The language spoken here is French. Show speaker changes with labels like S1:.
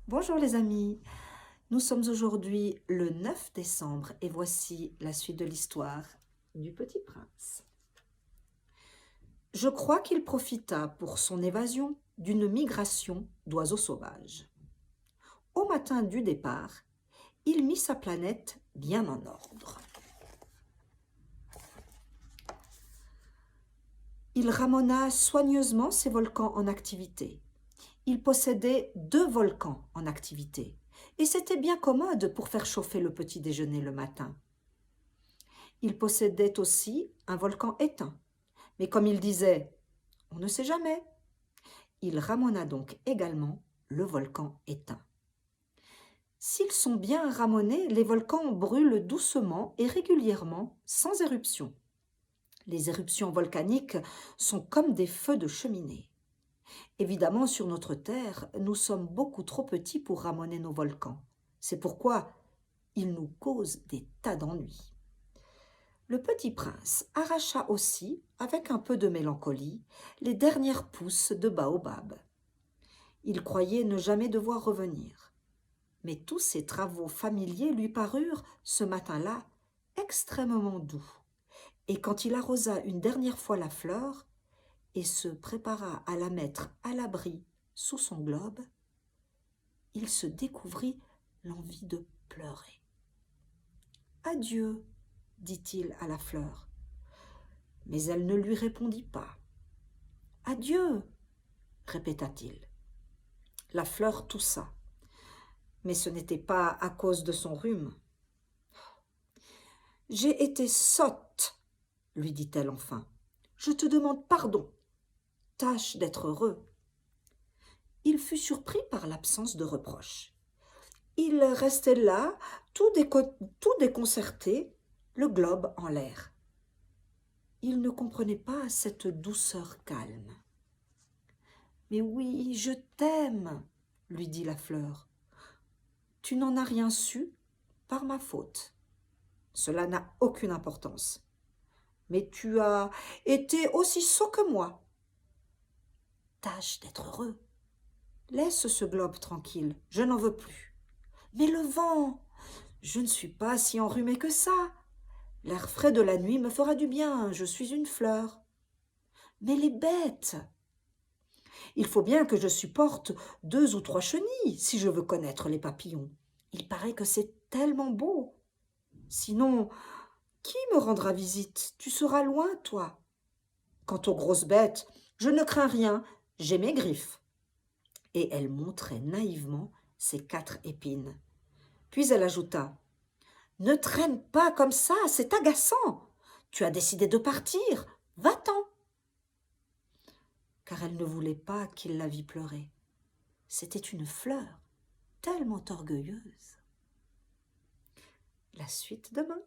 S1: Bonjour les amis, nous sommes aujourd'hui le 9 décembre et voici la suite de l'histoire du Petit Prince. Je crois qu'il profita pour son évasion d'une migration d'oiseaux sauvages. Au matin du départ, il mit sa planète bien en ordre. Il ramena soigneusement ses volcans en activité. Il possédait 2 volcans en activité et c'était bien commode pour faire chauffer le petit déjeuner le matin. Il possédait aussi un volcan éteint, mais comme il disait « on ne sait jamais », il ramena donc également le volcan éteint. S'ils sont bien ramonés, les volcans brûlent doucement et régulièrement, sans éruption. Les éruptions volcaniques sont comme des feux de cheminée. Évidemment, sur notre Terre, nous sommes beaucoup trop petits pour ramener nos volcans. C'est pourquoi ils nous causent des tas d'ennuis. Le petit prince arracha aussi, avec un peu de mélancolie, les dernières pousses de baobab. Il croyait ne jamais devoir revenir. Mais tous ces travaux familiers lui parurent, ce matin-là, extrêmement doux. Et quand il arrosa une dernière fois la fleur et se prépara à la mettre à l'abri sous son globe, il se découvrit l'envie de pleurer. « Adieu », dit-il à la fleur. Mais elle ne lui répondit pas. « Adieu », répéta-t-il. La fleur toussa, mais ce n'était pas à cause de son rhume. « J'ai été sotte, lui dit-elle enfin. Je te demande pardon. Tâche d'être heureux. » Il fut surpris par l'absence de reproche. Il restait là, tout déconcerté, le globe en l'air. Il ne comprenait pas cette douceur calme. « Mais oui, je t'aime, » lui dit la fleur. « Tu n'en as rien su par ma faute. Cela n'a aucune importance. Mais tu as été aussi sot que moi. Tâche d'être heureux. Laisse ce globe tranquille, je n'en veux plus. Mais le vent, je ne suis pas si enrhumée que ça. L'air frais de la nuit me fera du bien, je suis une fleur. Mais les bêtes, il faut bien que je supporte 2 ou 3 chenilles si je veux connaître les papillons. Il paraît que c'est tellement beau. Sinon, qui me rendra visite? Tu seras loin, toi. Quant aux grosses bêtes, je ne crains rien, j'ai mes griffes. » Et elle montrait naïvement ses 4 épines. Puis elle ajouta « Ne traîne pas comme ça, c'est agaçant. Tu as décidé de partir, va-t'en. » Car elle ne voulait pas qu'il la vît pleurer. C'était une fleur tellement orgueilleuse. La suite demain.